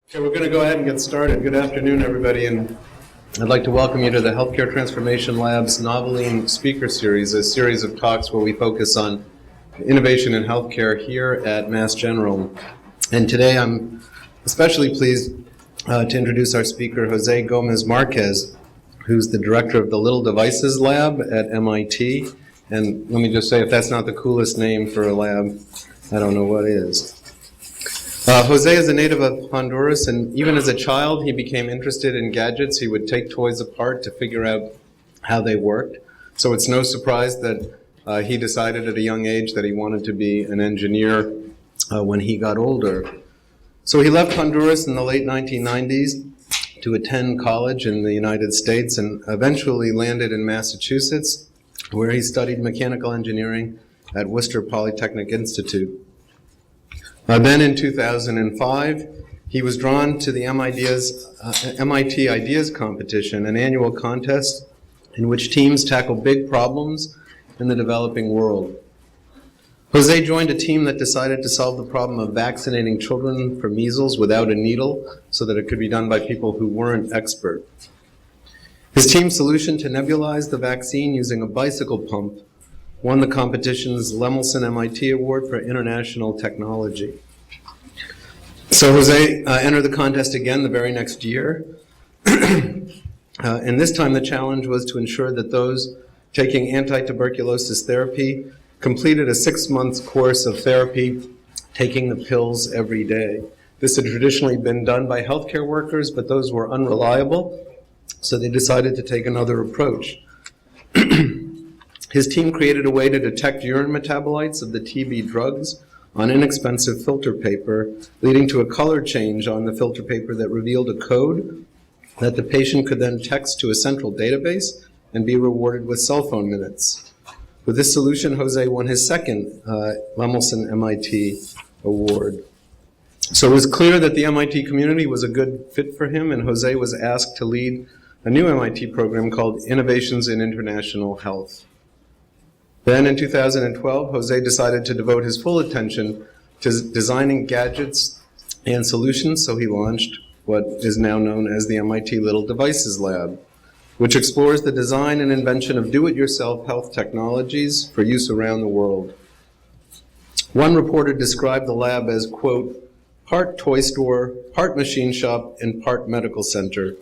Okay, we're going to go ahead and get started. Good afternoon, everybody, and I'd like to welcome you to the Healthcare Transformation Lab's Novelline Speaker Series, a series of talks where we focus on innovation in healthcare here at Mass General. And today I'm especially pleased to introduce our speaker, Jose Gomez-Marquez, who's the director of the Little Devices Lab at MIT. And let me just say, if that's not the coolest name for a lab, I don't know what is. Jose is a native of Honduras, and even as a child, he became interested in gadgets. He would take toys apart to figure out how they worked. So it's no surprise that he decided at a young age that he wanted to be an engineer when he got older. So he left Honduras in the late 1990s to attend college in the United States and eventually landed in Massachusetts, where he studied mechanical engineering at Worcester Polytechnic Institute. Then in 2005, he was drawn to the MIT Ideas Competition, an annual contest in which teams tackle big problems in the developing world. Jose joined a team that decided to solve the problem of vaccinating children for measles without a needle so that it could be done by people who weren't expert. His team's solution to nebulize the vaccine using a bicycle pump won the competition's Lemelson MIT Award for International Technology. So Jose entered the contest again the very next year. And this time the challenge was to ensure that those taking anti-tuberculosis therapy completed a 6-month course of therapy, taking the pills every day. This had traditionally been done by healthcare workers, but those were unreliable, so they decided to take another approach. His team created a way to detect urine metabolites of the TB drugs on inexpensive filter paper, leading to a color change on the filter paper that revealed a code that the patient could then text to a central database and be rewarded with cell phone minutes. With this solution, Jose won his second Lemelson MIT Award. So it was clear that the MIT community was a good fit for him, and Jose was asked to lead a new MIT program called Innovations in International Health. Then in 2012, Jose decided to devote his full attention to designing gadgets and solutions, so he launched what is now known as the MIT Little Devices Lab, which explores the design and invention of do-it-yourself health technologies for use around the world. One reporter described the lab as, quote, part toy store, part machine shop, and part medical center.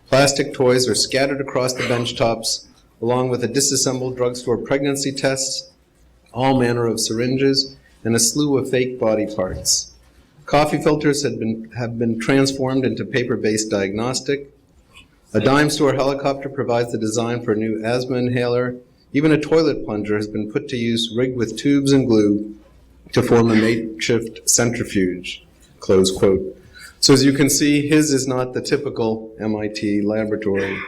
Plastic toys are scattered across the bench tops, along with a disassembled drugstore pregnancy tests, all manner of syringes, and a slew of fake body parts. Coffee filters have been transformed into paper-based diagnostic. A dime store helicopter provides the design for a new asthma inhaler. Even a toilet plunger has been put to use, rigged with tubes and glue to form a makeshift centrifuge, close quote. So as you can see, his is not the typical MIT laboratory.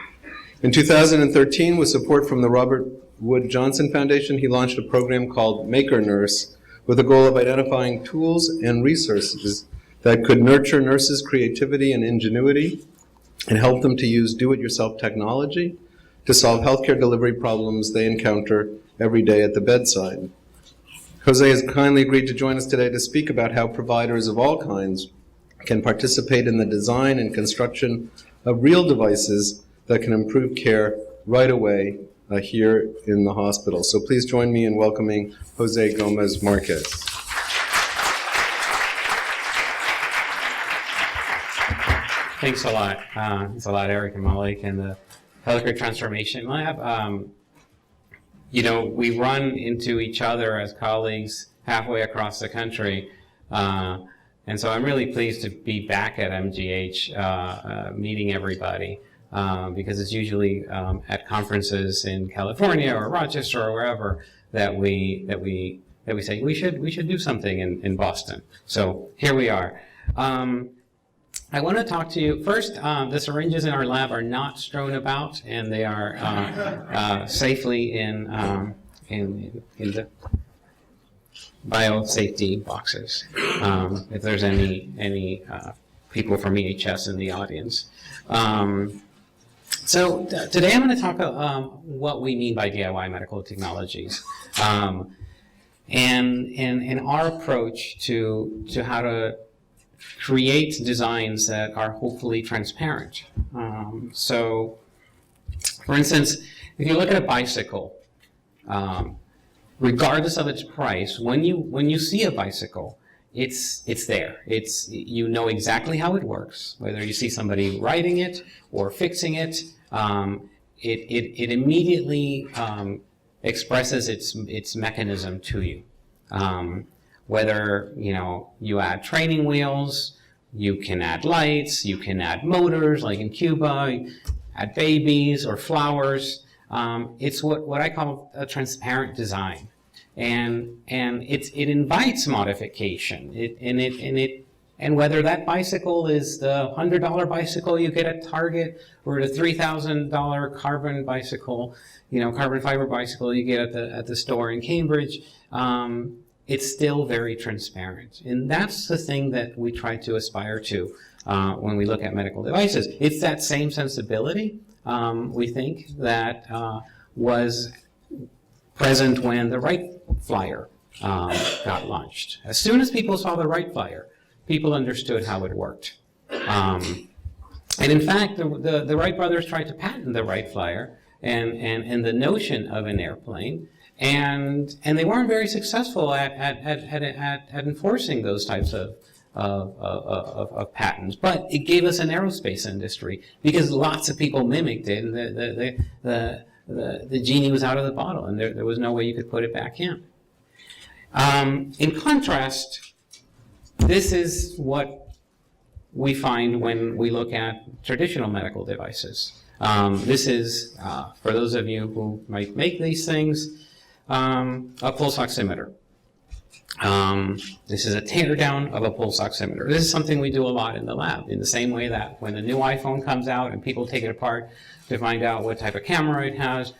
In 2013, with support from the Robert Wood Johnson Foundation, he launched a program called Maker Nurse with the goal of identifying tools and resources that could nurture nurses' creativity and ingenuity and help them to use do-it-yourself technology to solve healthcare delivery problems they encounter every day at the bedside. Jose has kindly agreed to join us today to speak about how providers of all kinds can participate in the design and construction of real devices that can improve care right away here in the hospital. So please join me in welcoming Jose Gomez-Marquez. Thanks a lot. Thanks a lot, Eric and Malik, and the Healthcare Transformation Lab. We run into each other as colleagues halfway across the country. And so I'm really pleased to be back at MGH meeting everybody. Because it's usually at conferences in California or Rochester or wherever that we say we should do something in Boston. So here we are. I want to talk to you first. The syringes in our lab are not strewn about, and they are safely in the biosafety boxes. If there's any people from EHS in the audience. So today I'm going to talk about what we mean by DIY medical technologies, and our approach to how to create designs that are hopefully transparent. So, for instance, if you look at a bicycle, regardless of its price, when you see a bicycle, it's there. You know exactly how it works. Whether you see somebody riding it or fixing it, it immediately expresses its mechanism to you. Whether you add training wheels, you can add lights, you can add motors, like in Cuba, add babies or flowers. It's what I call a transparent design. And it invites modification. And whether that bicycle is the $100 bicycle you get at Target or the $3,000 carbon bicycle, carbon fiber bicycle you get at the store in Cambridge, it's still very transparent. And that's the thing that we try to aspire to when we look at medical devices. It's that same sensibility, we think, that was present when the Wright Flyer got launched. As soon as people saw the Wright Flyer, people understood how it worked. And in fact, the Wright brothers tried to patent the Wright Flyer and the notion of an airplane, and they weren't very successful at enforcing those types of patents. But it gave us an aerospace industry because lots of people mimicked it, and the genie was out of the bottle, and there was no way you could put it back in. In contrast, this is what we find when we look at traditional medical devices. This is, for those of you who might make these things, a pulse oximeter. This is a teardown of a pulse oximeter. This is something we do a lot in the lab, in the same way that when the new iPhone comes out and people take it apart to find out what type of camera it has,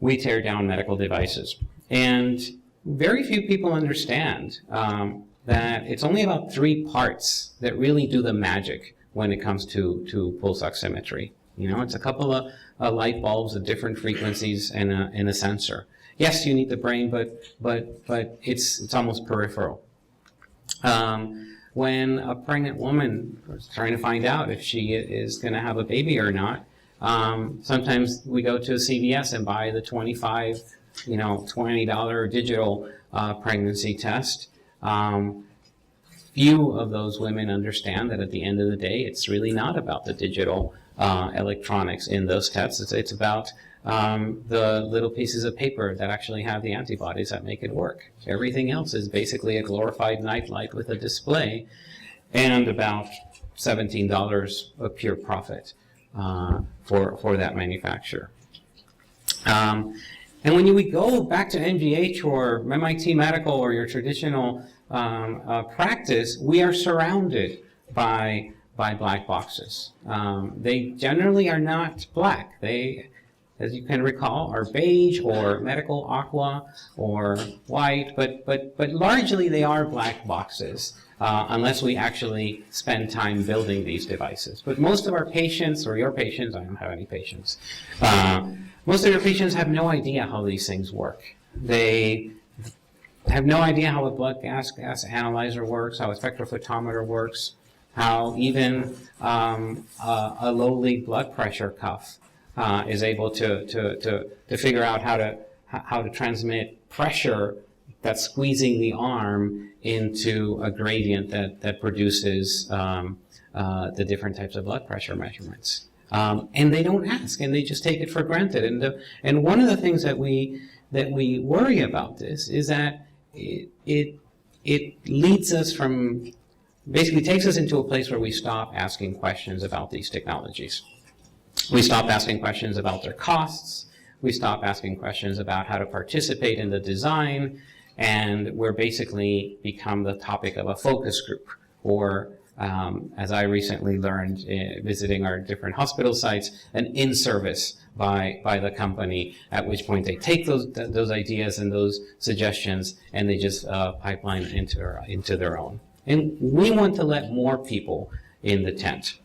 we tear down medical devices. And very few people understand that it's only about 3 parts that really do the magic when it comes to pulse oximetry. It's a couple of light bulbs at different frequencies and a sensor. Yes, you need the brain, but it's almost peripheral. When a pregnant woman is trying to find out if she is going to have a baby or not, sometimes we go to a CVS and buy the $20 digital pregnancy test. Few of those women understand that at the end of the day, it's really not about the digital electronics in those tests. It's about the little pieces of paper that actually have the antibodies that make it work. Everything else is basically a glorified nightlight with a display and about $17 of pure profit for that manufacturer. And when we go back to MGH or MIT Medical or your traditional practice, we are surrounded by black boxes. They generally are not black. They, as you can recall, are beige or medical aqua or white, but largely they are black boxes, unless we actually spend time building these devices. But most of our patients, or your patients, I don't have any patients, most of your patients have no idea how these things work. They have no idea how a blood gas analyzer works, how a spectrophotometer works, how even a lowly blood pressure cuff is able to figure out how to transmit pressure that's squeezing the arm into a gradient that produces the different types of blood pressure measurements. And they don't ask, and they just take it for granted. And one of the things that we worry about this is that it leads us from, basically takes us into a place where we stop asking questions about these technologies. We stop asking questions about their costs. We stop asking questions about how to participate in the design. And we're basically become the topic of a focus group, or as I recently learned visiting our different hospital sites, an in-service by the company, at which point they take those ideas and those suggestions and they just pipeline into their own. And we want to let more people in the tent.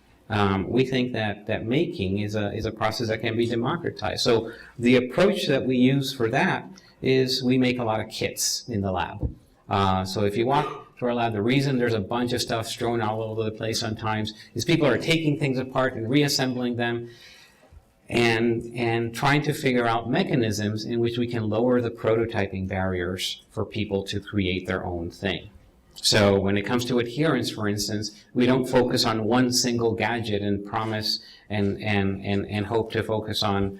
We think that making is a process that can be democratized. So the approach that we use for that is we make a lot of kits in the lab. So if you walk to our lab. The reason there's a bunch of stuff strewn all over the place sometimes is people are taking things apart and reassembling them and trying to figure out mechanisms in which we can lower the prototyping barriers for people to create their own thing. So when it comes to adherence, for instance, we don't focus on one single gadget and promise and hope to focus on,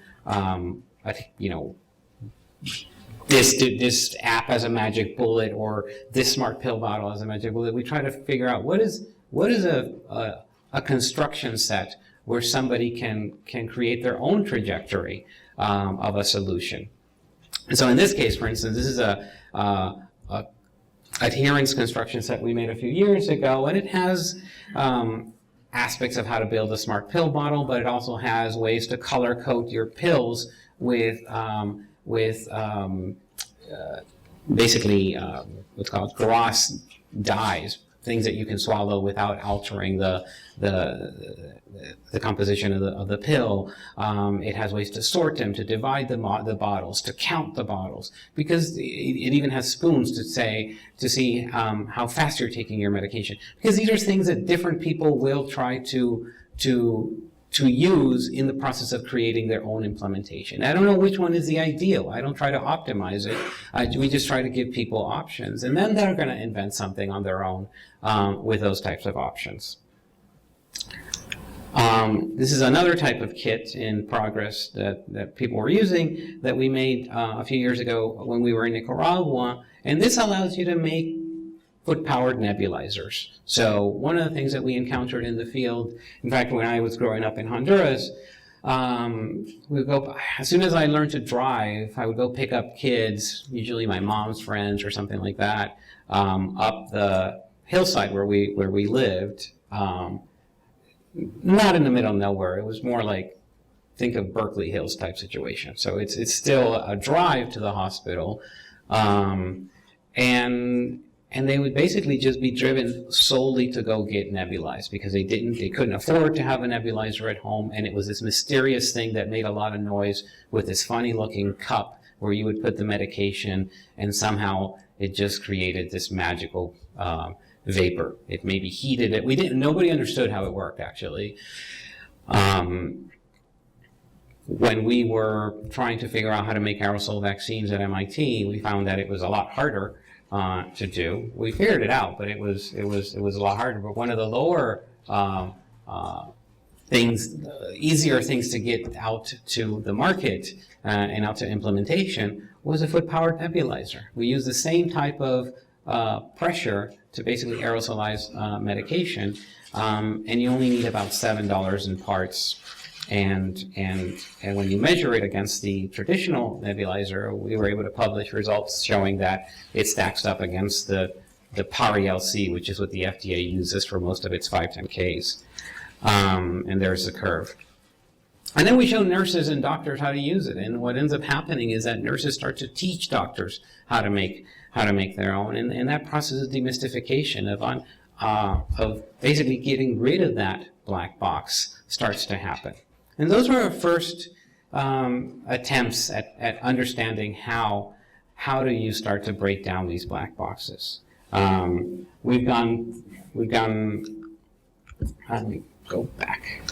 this app as a magic bullet or this smart pill bottle as a magic bullet. We try to figure out what is a construction set where somebody can create their own trajectory of a solution. And so in this case, for instance, this is a adherence construction set we made a few years ago, and it has aspects of how to build a smart pill bottle, but it also has ways to color code your pills with basically what's called gloss dyes, things that you can swallow without altering the composition of the pill. It has ways to sort them, to divide the bottles, to count the bottles, because it even has spoons to see how fast you're taking your medication. Because these are things that different people will try to use in the process of creating their own implementation. I don't know which one is the ideal. I don't try to optimize it. We just try to give people options, and then they're going to invent something on their own with those types of options. This is another type of kit in progress that people were using that we made a few years ago when we were in Nicaragua, and this allows you to make foot-powered nebulizers. So one of the things that we encountered in the field, in fact, when I was growing up in Honduras, as soon as I learned to drive, I would go pick up kids, usually my mom's friends or something like that, up the hillside where we lived. Not in the middle of nowhere. It was more like, think of Berkeley Hills type situation. So it's still a drive to the hospital, and they would basically just be driven solely to go get nebulized because they couldn't afford to have a nebulizer at home, and it was this mysterious thing that made a lot of noise with this funny looking cup where you would put the medication, and somehow it just created this magical vapor. It maybe heated it. Nobody understood how it worked, actually. When we were trying to figure out how to make aerosol vaccines at MIT, we found that it was a lot harder to do. We figured it out, but it was a lot harder. But one of the lower easier things to get out to the market and out to implementation was a foot-powered nebulizer. We use the same type of pressure to basically aerosolize medication, and you only need about $7 in parts. And when you measure it against the traditional nebulizer, we were able to publish results showing that it stacks up against the PARI-LC, which is what the FDA uses for most of its 510Ks. And there's the curve. And then we show nurses and doctors how to use it. And what ends up happening is that nurses start to teach doctors how to make their own. And that process of demystification of basically getting rid of that black box starts to happen. And those were our first attempts at understanding how do you start to break down these black boxes. We've gone. Let me go back.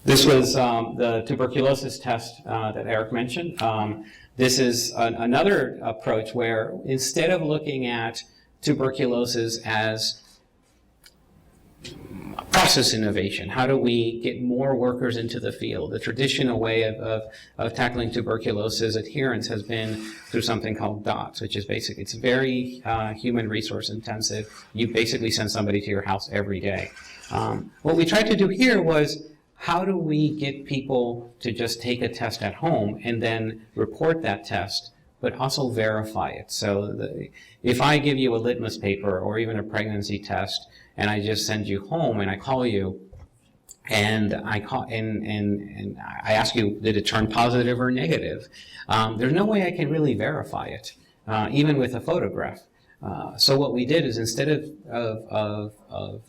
This was the tuberculosis test that Eric mentioned. This is another approach where instead of looking at tuberculosis as process innovation, how do we get more workers into the field? The traditional way of tackling tuberculosis adherence has been through something called DOTS, which is basically, it's very human resource intensive. You basically send somebody to your house every day. What we tried to do here was, how do we get people to just take a test at home and then report that test, but also verify it? So if I give you a litmus paper or even a pregnancy test, and I just send you home and I call you, and I ask you, did it turn positive or negative? There's no way I can really verify it, even with a photograph. So what we did is instead of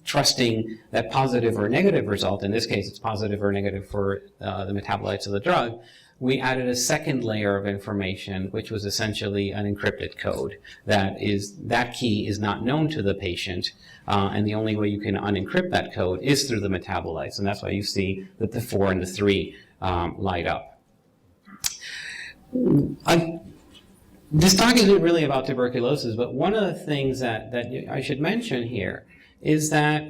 trusting that positive or negative result, in this case it's positive or negative for the metabolites of the drug, we added a second layer of information, which was essentially an encrypted code. That key is not known to the patient, and the only way you can unencrypt that code is through the metabolites, and that's why you see that the 4 and the 3 light up. This talk isn't really about tuberculosis, but one of the things that I should mention here is that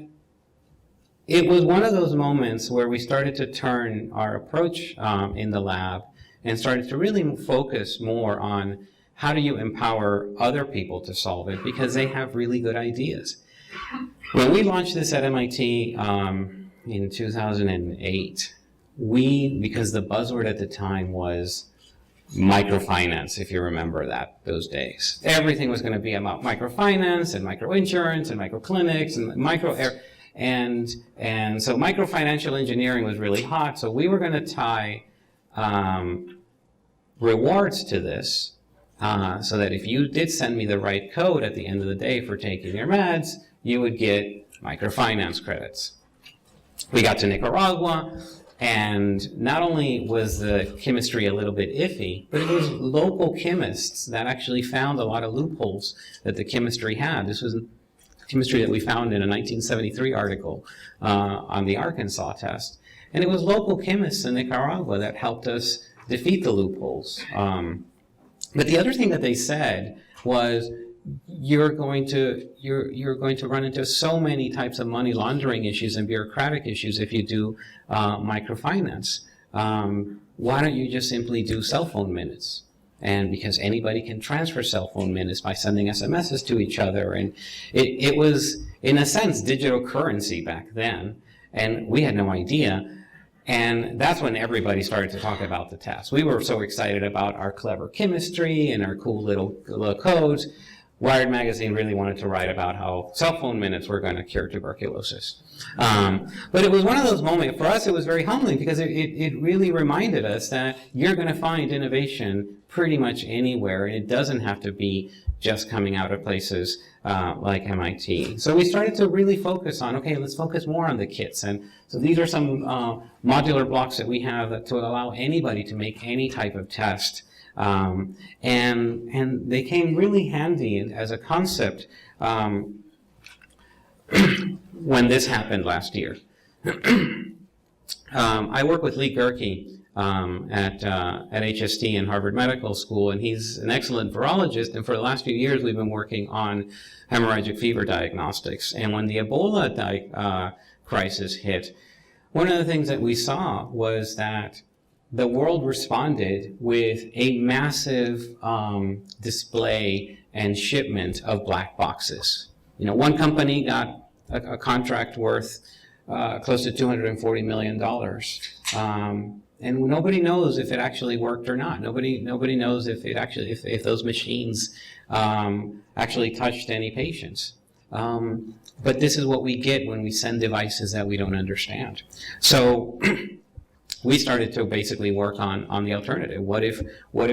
it was one of those moments where we started to turn our approach in the lab and started to really focus more on how do you empower other people to solve it, because they have really good ideas. When we launched this at MIT in 2008, because the buzzword at the time was microfinance, if you remember those days. Everything was going to be about microfinance and microinsurance and microclinics and and so microfinancial engineering was really hot. So we were going to tie rewards to this, so that if you did send me the right code at the end of the day for taking your meds, you would get microfinance credits. We got to Nicaragua, and not only was the chemistry a little bit iffy, but it was local chemists that actually found a lot of loopholes that the chemistry had. This was chemistry that we found in a 1973 article on the Arkansas test. And it was local chemists in Nicaragua that helped us defeat the loopholes. But the other thing that they said was, you're going to run into so many types of money laundering issues and bureaucratic issues if you do microfinance. Why don't you just simply do cell phone minutes? And because anybody can transfer cell phone minutes by sending SMSs to each other, and it was, in a sense, digital currency back then, and we had no idea. And that's when everybody started to talk about the test. We were so excited about our clever chemistry and our cool little codes. Wired magazine really wanted to write about how cell phone minutes were going to cure tuberculosis. But it was one of those moments, for us it was very humbling, because it really reminded us that you're going to find innovation pretty much anywhere, and it doesn't have to be just coming out of places like MIT. So we started to really focus on, okay, let's focus more on the kits. And so these are some modular blocks that we have to allow anybody to make any type of test. And they came really handy as a concept when this happened last year. I work with Lee Gerke at HST and Harvard Medical School, and he's an excellent virologist, and for the last few years we've been working on hemorrhagic fever diagnostics. And when the Ebola crisis hit, one of the things that we saw was that the world responded with a massive display and shipment of black boxes. You know, one company got a contract worth close to $240 million. And nobody knows if it actually worked or not. Nobody knows if those machines actually touched any patients. But this is what we get when we send devices that we don't understand. So we started to basically work on the alternative. What if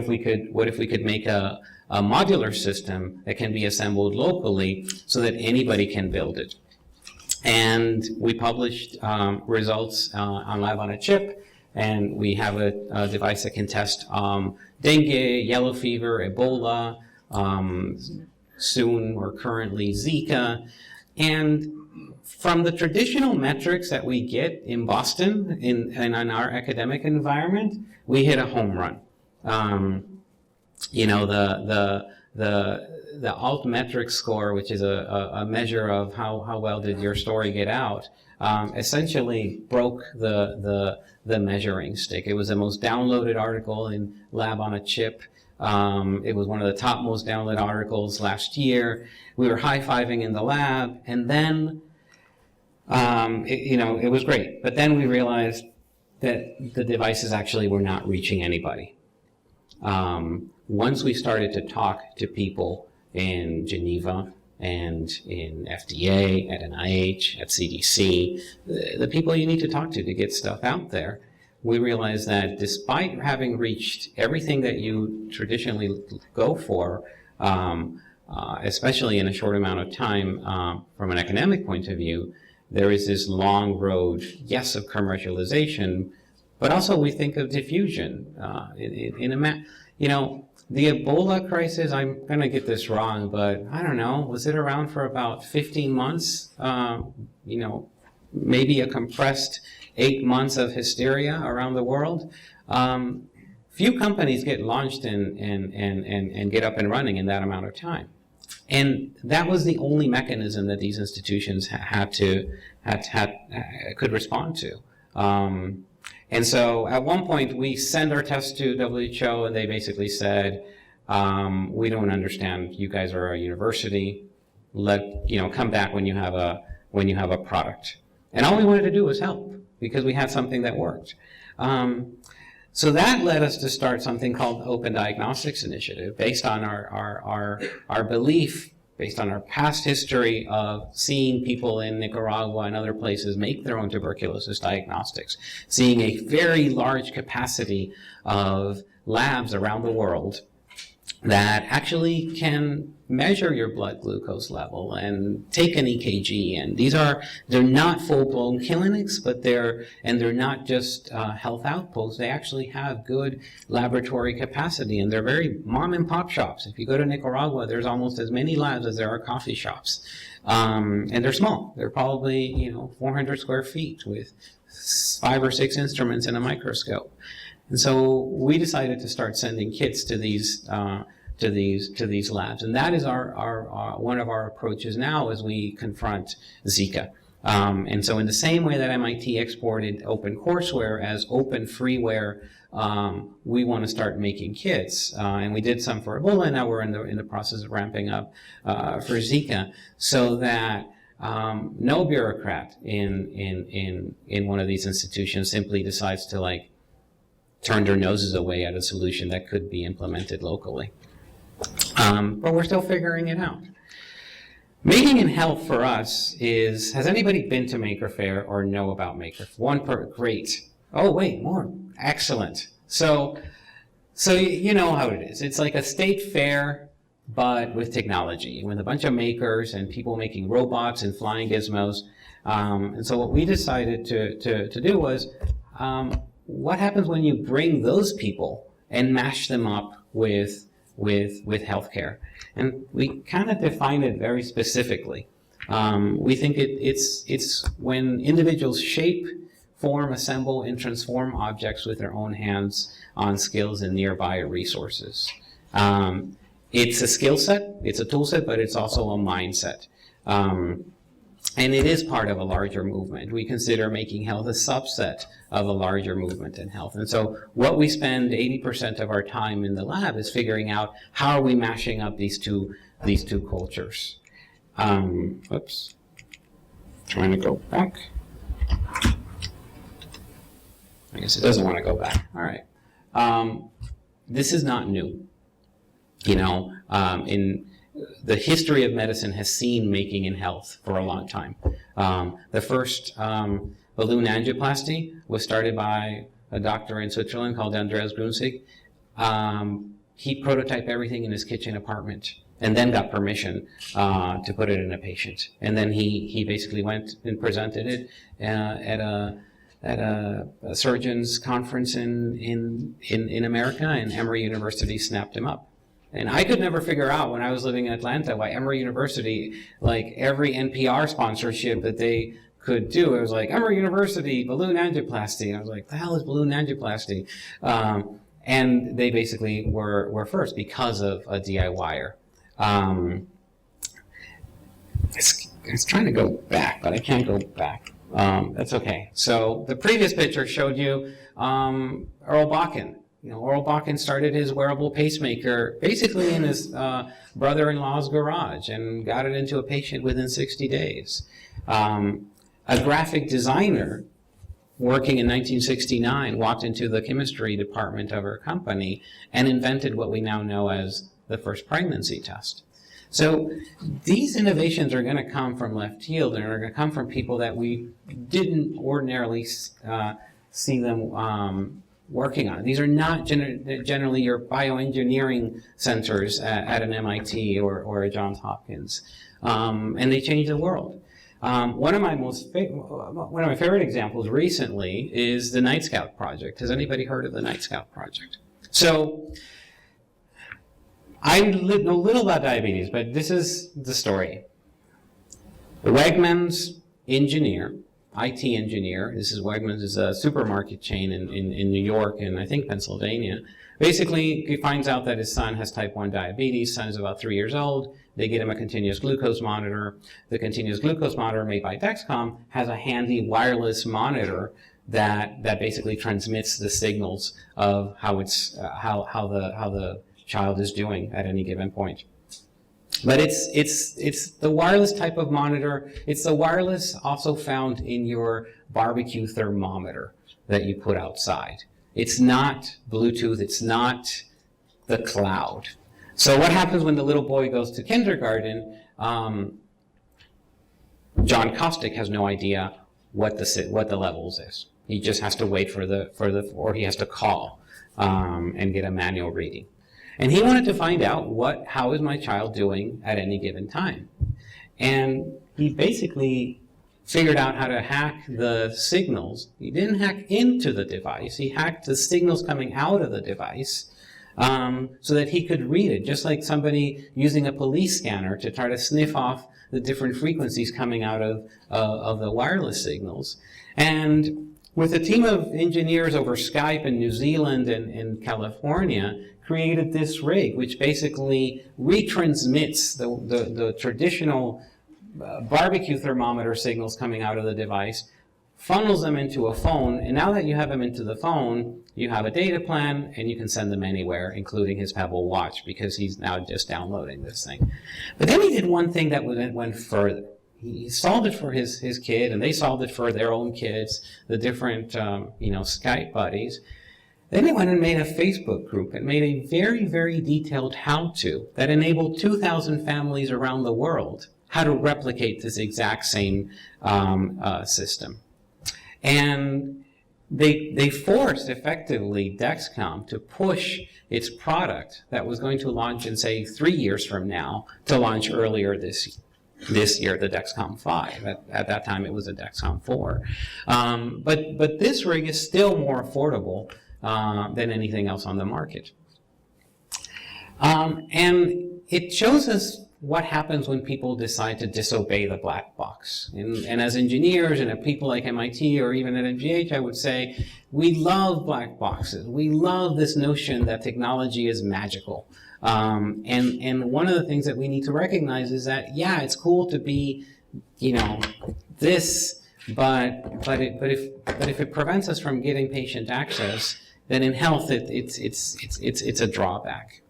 we could make a modular system that can be assembled locally so that anybody can build it? And we published results on Lab on a Chip, and we have a device that can test dengue, yellow fever, Ebola, soon or currently Zika. And from the traditional metrics that we get in Boston in our academic environment, we hit a home run. You know, the altmetric score, which is a measure of how well did your story get out, essentially broke the measuring stick. It was the most downloaded article in Lab on a Chip. It was one of the top most downloaded articles last year. We were high-fiving in the lab, and then it was great. But then we realized that the devices actually were not reaching anybody. Once we started to talk to people in Geneva and in FDA, at NIH, at CDC, the people you need to talk to get stuff out there, we realized that despite having reached everything that you traditionally go for, especially in a short amount of time, from an economic point of view, there is this long road, yes, of commercialization, but also we think of diffusion. The Ebola crisis, I'm going to get this wrong, but I don't know, was it around for about 15 months? Maybe a compressed 8 months of hysteria around the world. Few companies get launched and get up and running in that amount of time. And that was the only mechanism that these institutions could respond to. And so at one point we send our tests to WHO and they basically said, we don't understand, you guys are a university, come back when you have a product. And all we wanted to do was help because we had something that worked. So that led us to start something called the Open Diagnostics Initiative, based on our belief, based on our past history of seeing people in Nicaragua and other places make their own tuberculosis diagnostics, seeing a very large capacity of labs around the world that actually can measure your blood glucose level and take an EKG. And they're not full-blown clinics, but they're not just health outposts. They actually have good laboratory capacity, and they're very mom and pop shops. If you go to Nicaragua, there's almost as many labs as there are coffee shops. And they're small. They're probably, 400 square feet with 5 or 6 instruments and a microscope. And so we decided to start sending kits to these labs, and that is our one of our approaches now as we confront Zika. And so in the same way that MIT exported open courseware as open freeware, we want to start making kits, and we did some for Ebola. Now we're in the process of ramping up for Zika, so that no bureaucrat in one of these institutions simply decides to turn their noses away at a solution that could be implemented locally. But we're still figuring it out. Making in health for us is, has anybody been to Maker Faire or know about Maker? Great. Oh, wait, more. Excellent. So you know how it is. It's like a state fair, but with technology, with a bunch of makers and people making robots and flying gizmos. And so what we decided to do was, what happens when you bring those people and mash them up with healthcare? And we kind of define it very specifically. We think it's when individuals shape, form, assemble, and transform objects with their own hands on skills and nearby resources. It's a skill set, it's a tool set, but it's also a mindset. And it is part of a larger movement. We consider making health a subset of a larger movement in health. And so what we spend 80% of our time in the lab is figuring out how are we mashing up these two cultures. Oops. Trying to go back. I guess it doesn't want to go back. All right. This is not new. In the history of medicine has seen making in health for a long time. The first balloon angioplasty was started by a doctor in Switzerland called Andreas Grunsig. He prototyped everything in his kitchen apartment and then got permission to put it in a patient. And then he basically went and presented it at a surgeon's conference in America, and Emory University snapped him up. And I could never figure out when I was living in Atlanta why Emory University, every NPR sponsorship that they could do, it was like, Emory University, balloon angioplasty. And I was like, the hell is balloon angioplasty? And they basically were first because of a DIYer. It's trying to go back, but I can't go back. That's okay. So the previous picture showed you Earl Bakken. Earl Bakken started his wearable pacemaker basically in his brother-in-law's garage and got it into a patient within 60 days. A graphic designer working in 1969 walked into the chemistry department of her company and invented what we now know as the first pregnancy test. So these innovations are going to come from left field, and are going to come from people that we didn't ordinarily see them working on. These are not generally your bioengineering sensors at an MIT or a Johns Hopkins, and they change the world. One of my favorite examples recently is the Night Scout project. Has anybody heard of the Night Scout project? So I know little about diabetes, but this is the story. Wegmans engineer, IT engineer, Wegmans is a supermarket chain in New York and I think Pennsylvania. Basically, he finds out that his son has type 1 diabetes. Son is about 3 years old. They get him a continuous glucose monitor. The continuous glucose monitor made by Dexcom has a handy wireless monitor that basically transmits the signals of how the child is doing at any given point. But it's the wireless type of monitor. It's the wireless also found in your barbecue thermometer that you put outside. It's not Bluetooth. It's not the cloud. So what happens when the little boy goes to kindergarten? John Kostick has no idea what the levels is. He just has to wait or he has to call and get a manual reading. And he wanted to find out how is my child doing at any given time. And he basically figured out how to hack the signals. He didn't hack into the device. He hacked the signals coming out of the device so that he could read it, just like somebody using a police scanner to try to sniff off the different frequencies coming out of the wireless signals. And with a team of engineers over Skype in New Zealand and California, created this rig, which basically retransmits the traditional barbecue thermometer signals coming out of the device, funnels them into a phone, and now that you have them into the phone, you have a data plan, and you can send them anywhere, including his Pebble watch, because he's now just downloading this thing. But then he did one thing that went further. He solved it for his kid, and they solved it for their own kids, the different Skype buddies. Then they went and made a Facebook group and made a very, very detailed how-to that enabled 2,000 families around the world how to replicate this exact same system. And they forced, effectively, Dexcom to push its product that was going to launch in, say, 3 years from now, to launch earlier this year, the Dexcom 5. At that time, it was a Dexcom 4. But this rig is still more affordable than anything else on the market. And it shows us what happens when people decide to disobey the black box. And as engineers and at people like MIT or even at MGH, I would say, we love black boxes. We love this notion that technology is magical. And one of the things that we need to recognize is that, yeah, it's cool to be, this, but if it prevents us from getting patient access, then in health, it's a drawback.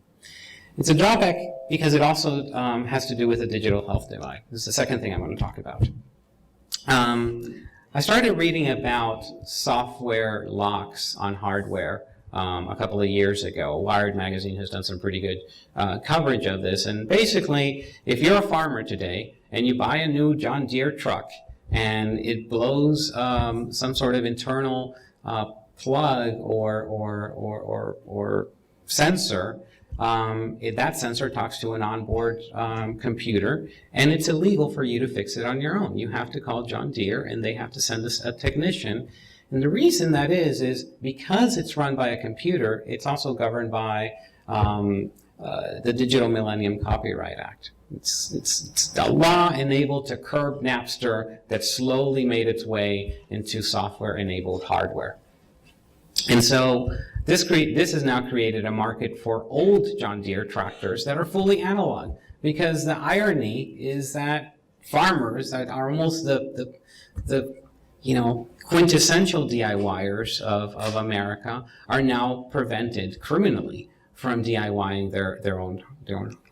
It's a drawback because it also has to do with the digital health divide. This is the second thing I want to talk about. I started reading about software locks on hardware a couple of years ago. Wired magazine has done some pretty good coverage of this. And basically, if you're a farmer today and you buy a new John Deere truck and it blows some sort of internal plug or sensor, that sensor talks to an onboard computer, and it's illegal for you to fix it on your own. You have to call John Deere, and they have to send us a technician. And the reason that is because it's run by a computer, it's also governed by the Digital Millennium Copyright Act. It's the law enabled to curb Napster that slowly made its way into software-enabled hardware. And so this has now created a market for old John Deere tractors that are fully analog, because the irony is that farmers that are almost the quintessential DIYers of America are now prevented criminally from DIYing their own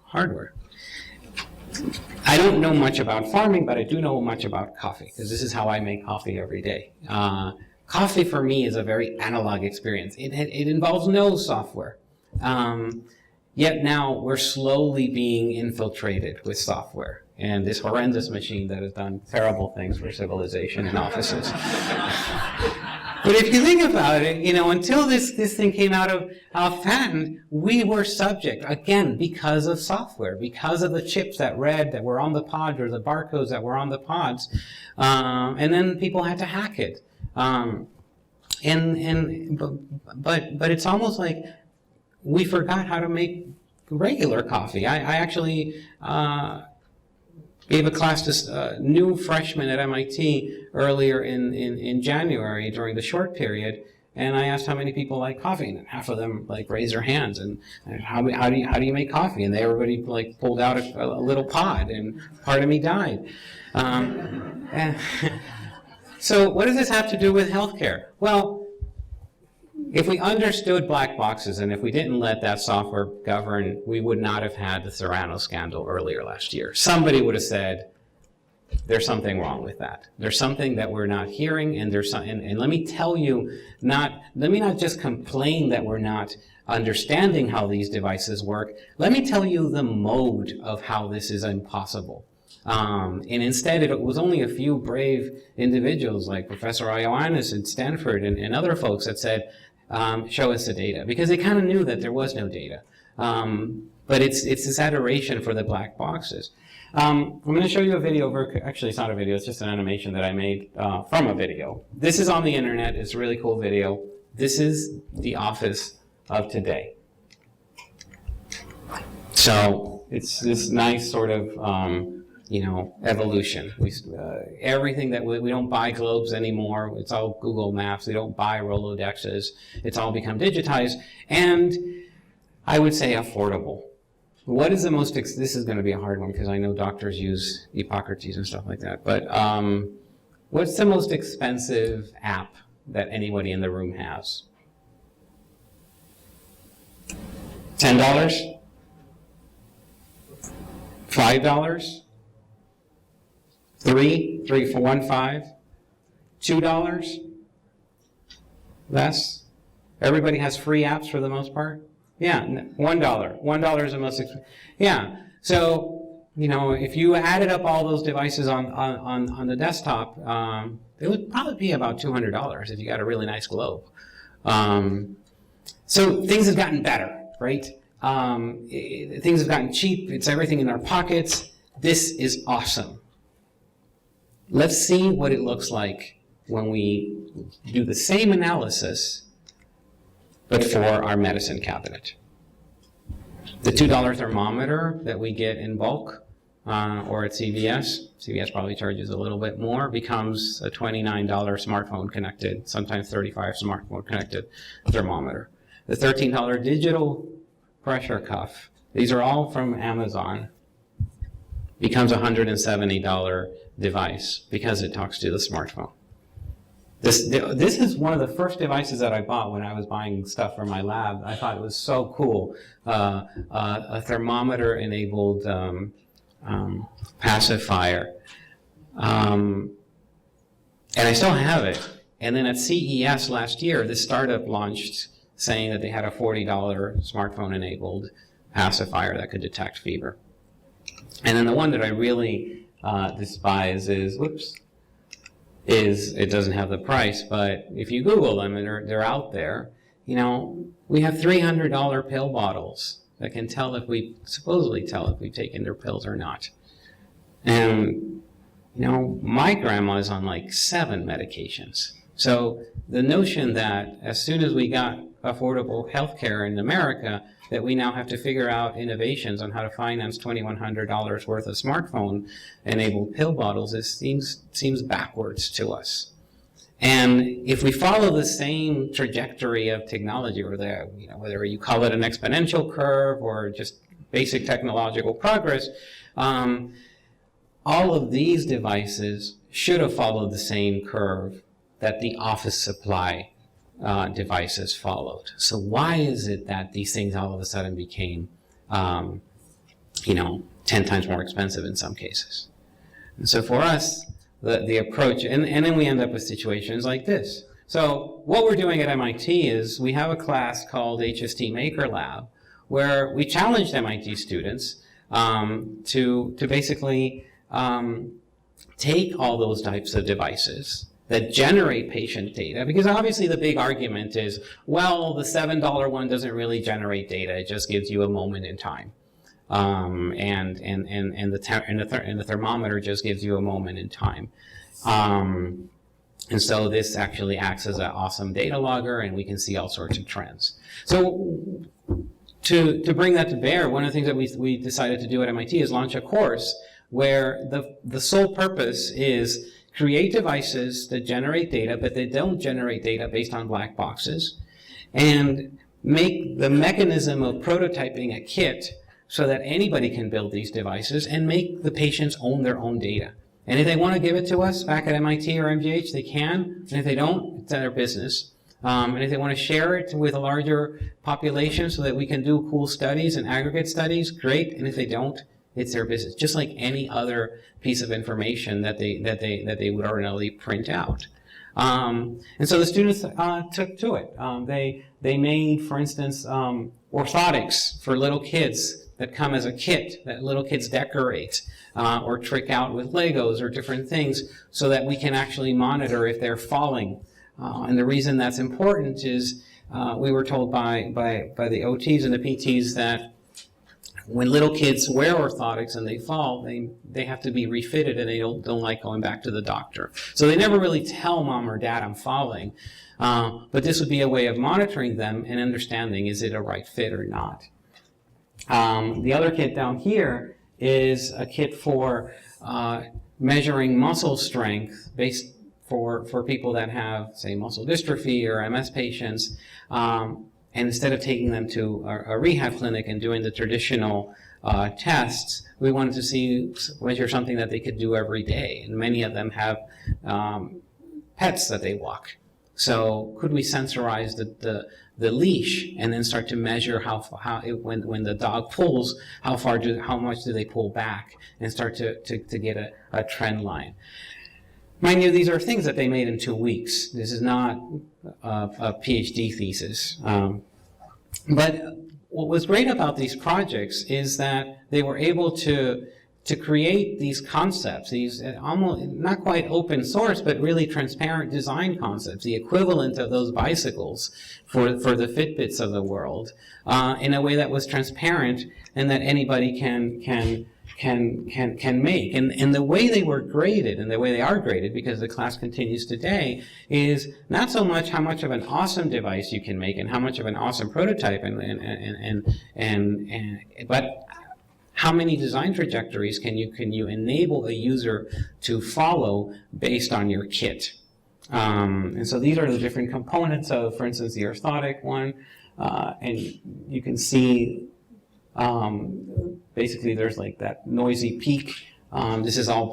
hardware. I don't know much about farming, but I do know much about coffee, because this is how I make coffee every day. Coffee for me is a very analog experience. It involves no software. Yet now we're slowly being infiltrated with software and this horrendous machine that has done terrible things for civilization and offices. But if you think about it, until this thing came out of patent, we were subject, again, because of software, because of the chips that were on the pods, or the barcodes that were on the pods, and then people had to hack it. But it's almost like we forgot how to make regular coffee. I actually gave a class to new freshmen at MIT earlier in January during the short period, and I asked how many people like coffee, and half of them raised their hands, and how do you make coffee? And everybody pulled out a little pod, and part of me died. So what does this have to do with healthcare? Well, if we understood black boxes, and if we didn't let that software govern, we would not have had the Theranos scandal earlier last year. Somebody would have said, there's something wrong with that. There's something that we're not hearing, and and let me tell you, let me not just complain that we're not understanding how these devices work. Let me tell you the mode of how this is impossible. And instead, it was only a few brave individuals like Professor Ioannis at Stanford and other folks that said, show us the data, because they kind of knew that there was no data. But it's this adoration for the black boxes. I'm going to show you a video. Actually, it's not a video. It's just an animation that I made from a video. This is on the internet. It's a really cool video. This is the office of today. So it's this nice sort of evolution. Everything that we don't buy globes anymore. It's all Google Maps. We don't buy Rolodexes. It's all become digitized, and I would say affordable. What is the most? This is going to be a hard one because I know doctors use Hippocrates and stuff like that. But what's the most expensive app that anybody in the room has? $10? $5? $3 for 1 5? $2? Less? Everybody has free apps for the most part? Yeah, $1. $1 is the most expensive. Yeah, so, if you added up all those devices on the desktop, it would probably be about $200 if you got a really nice globe. So things have gotten better, right? Things have gotten cheap. It's everything in our pockets. This is awesome. Let's see what it looks like when we do the same analysis, but for our medicine cabinet. The $2 thermometer that we get in bulk, or at CVS probably charges a little bit more, becomes a $29 smartphone connected, sometimes $35 smartphone connected thermometer. The $13 digital pressure cuff, these are all from Amazon, becomes a $170 device because it talks to the smartphone. This is one of the first devices that I bought when I was buying stuff for my lab. I thought it was so cool. A thermometer-enabled pacifier. And I still have it. And then at CES last year, this startup launched saying that they had a $40 smartphone-enabled pacifier that could detect fever. And then the one that I really despise is it doesn't have the price, but if you Google them, and they're out there, we have $300 pill bottles that can supposedly tell if we've taken their pills or not. And, my grandma is on 7 medications. So the notion that as soon as we got affordable health care in America, that we now have to figure out innovations on how to finance $2,100 worth of smartphone-enabled pill bottles, seems backwards to us. And if we follow the same trajectory of technology, or whether you call it an exponential curve or just basic technological progress, all of these devices should have followed the same curve that the office supply devices followed. So why is it that these things all of a sudden became, 10 times more expensive in some cases? And so for us, the approach, and then we end up with situations like this. So what we're doing at MIT is we have a class called HST Maker Lab, where we challenged MIT students to basically take all those types of devices that generate patient data, because obviously the big argument is, well, the $7 one doesn't really generate data, it just gives you a moment in time. And the thermometer just gives you a moment in time. And so this actually acts as an awesome data logger, and we can see all sorts of trends. So to bring that to bear, one of the things that we decided to do at MIT is launch a course where the sole purpose is create devices that generate data, but they don't generate data based on black boxes, and make the mechanism of prototyping a kit so that anybody can build these devices and make the patients own their own data. And if they want to give it to us back at MIT or MGH, they can, and if they don't, it's their business. And if they want to share it with a larger population so that we can do cool studies and aggregate studies, great, and if they don't, it's their business, just like any other piece of information that they would ordinarily print out. And so the students took to it. They made, for instance, orthotics for little kids that come as a kit that little kids decorate or trick out with Legos or different things, so that we can actually monitor if they're falling. And the reason that's important is we were told by the OTs and the PTs that when little kids wear orthotics and they fall, they have to be refitted, and they don't like going back to the doctor. So they never really tell mom or dad, I'm falling. But this would be a way of monitoring them and understanding, is it a right fit or not? The other kit down here is a kit for measuring muscle strength based for people that have, say, muscle dystrophy or MS patients. And instead of taking them to a rehab clinic and doing the traditional tests, we wanted to measure something that they could do every day. And many of them have pets that they walk. So could we sensorize the leash and then start to measure when the dog pulls, how much do they pull back, and start to get a trend line. Mind you, these are things that they made in 2 weeks. This is not a PhD thesis. But what was great about these projects is that they were able to create these concepts, these almost not quite open source, but really transparent design concepts, the equivalent of those bicycles for the Fitbits of the world, in a way that was transparent and that anybody can make. And the way they were graded, and the way they are graded, because the class continues today, is not so much how much of an awesome device you can make and how much of an awesome prototype, but how many design trajectories can you enable a user to follow based on your kit. And so these are the different components of, for instance, the orthotic one, and you can see basically there's like that noisy peak. This is all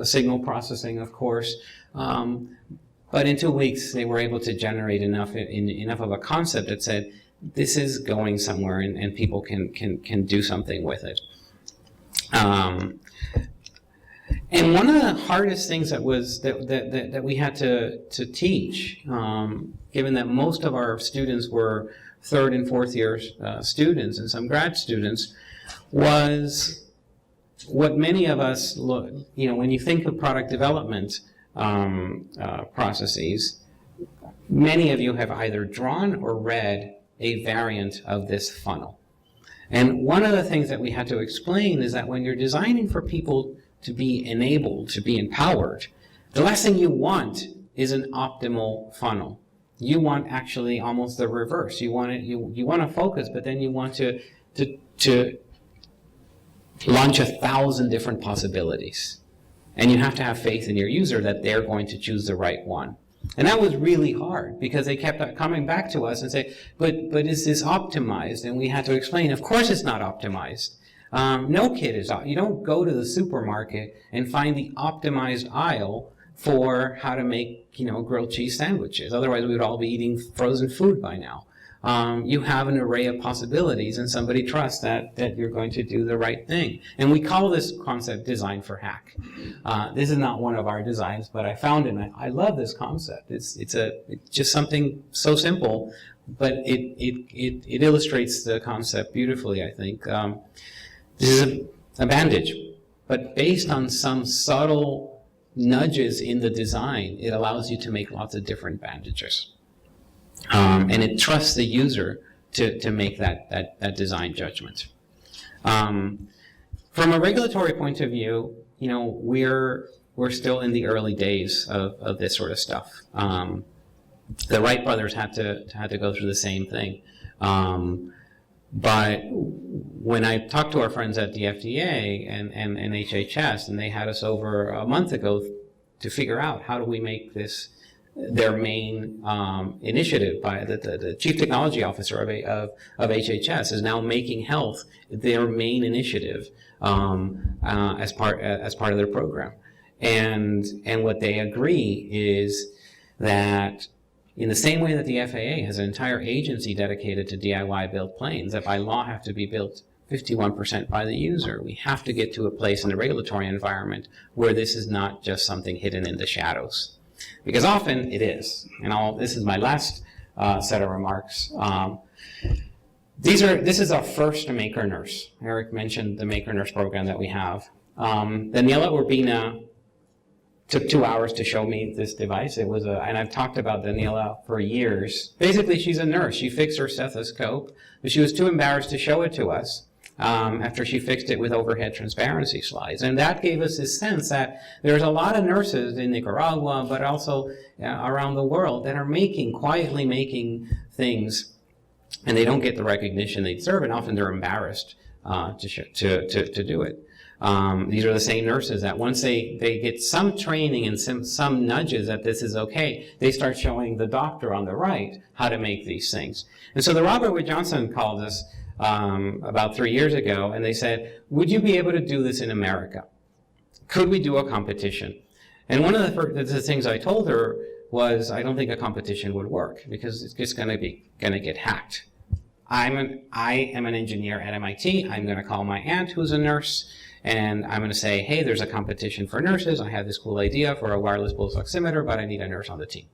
signal processing, of course. But in 2 weeks, they were able to generate enough of a concept that said, this is going somewhere, and people can do something with it. And one of the hardest things that we had to teach, given that most of our students were 3rd and 4th year students and some grad students, was what many of us look, when you think of product development processes, many of you have either drawn or read a variant of this funnel. And one of the things that we had to explain is that when you're designing for people to be enabled, to be empowered, the last thing you want is an optimal funnel. You want actually almost the reverse. You want to focus, but then you want to launch 1,000 different possibilities. And you have to have faith in your user that they're going to choose the right one. And that was really hard, because they kept coming back to us and say, but is this optimized? And we had to explain, of course it's not optimized. No kit is optimized. You don't go to the supermarket and find the optimized aisle for how to make, grilled cheese sandwiches. Otherwise we would all be eating frozen food by now. You have an array of possibilities, and somebody trusts that you're going to do the right thing. And we call this concept design for hack. This is not one of our designs, but I found it, and I love this concept. It's just something so simple, but it illustrates the concept beautifully, I think. This is a bandage, but based on some subtle nudges in the design, it allows you to make lots of different bandages. And it trusts the user to make that design judgment. From a regulatory point of view, you know, we're still in the early days of this sort of stuff. The Wright brothers had to go through the same thing. But when I talked to our friends at the FDA and HHS, and they had us over a month ago to figure out how do we make this their main initiative. By the chief technology officer of HHS is now making health their main initiative as part of their program, and what they agree is that in the same way that the FAA has an entire agency dedicated to DIY built planes that by law have to be built 51% by the user, we have to get to a place in the regulatory environment where this is not just something hidden in the shadows. Because often it is. And this is my last set of remarks. This is our first Maker Nurse. Eric mentioned the Maker Nurse program that we have. Daniela Urbina took 2 hours to show me this device. It was and I've talked about Daniela for years. Basically, she's a nurse. She fixed her stethoscope, but she was too embarrassed to show it to us after she fixed it with overhead transparency slides. And that gave us this sense that there's a lot of nurses in Nicaragua, but also around the world that are quietly making things, and they don't get the recognition they deserve, and often they're embarrassed to do it. These are the same nurses that once they get some training and some nudges that this is okay, they start showing the doctor on the right how to make these things. And so the Robert Wood Johnson called us about 3 years ago, and they said, would you be able to do this in America? Could we do a competition? And one of the things I told her was, I don't think a competition would work because it's just going to get hacked. I am an engineer at MIT. I'm going to call my aunt who's a nurse, and I'm going to say, hey, there's a competition for nurses. I have this cool idea for a wireless pulse oximeter, but I need a nurse on the team.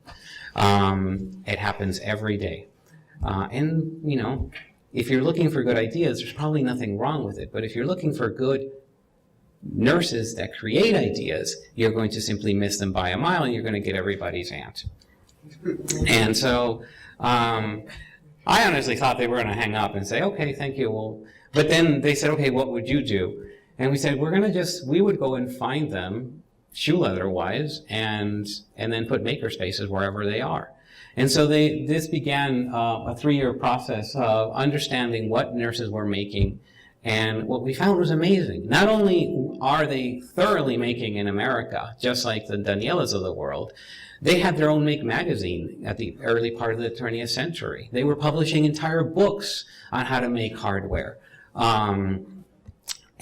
It happens every day. And, you know, if you're looking for good ideas, there's probably nothing wrong with it. But if you're looking for good nurses that create ideas, you're going to simply miss them by a mile, and you're going to get everybody's aunt. And so I honestly thought they were going to hang up and say, okay, thank you. Well, but then they said, okay, what would you do? And we said, we would go and find them, shoe leather wise, and then put maker spaces wherever they are. And so this began a 3-year process of understanding what nurses were making. And what we found was amazing. Not only are they thoroughly making in America, just like the Danielas of the world, they had their own Make magazine at the early part of the 20th century. They were publishing entire books on how to make hardware.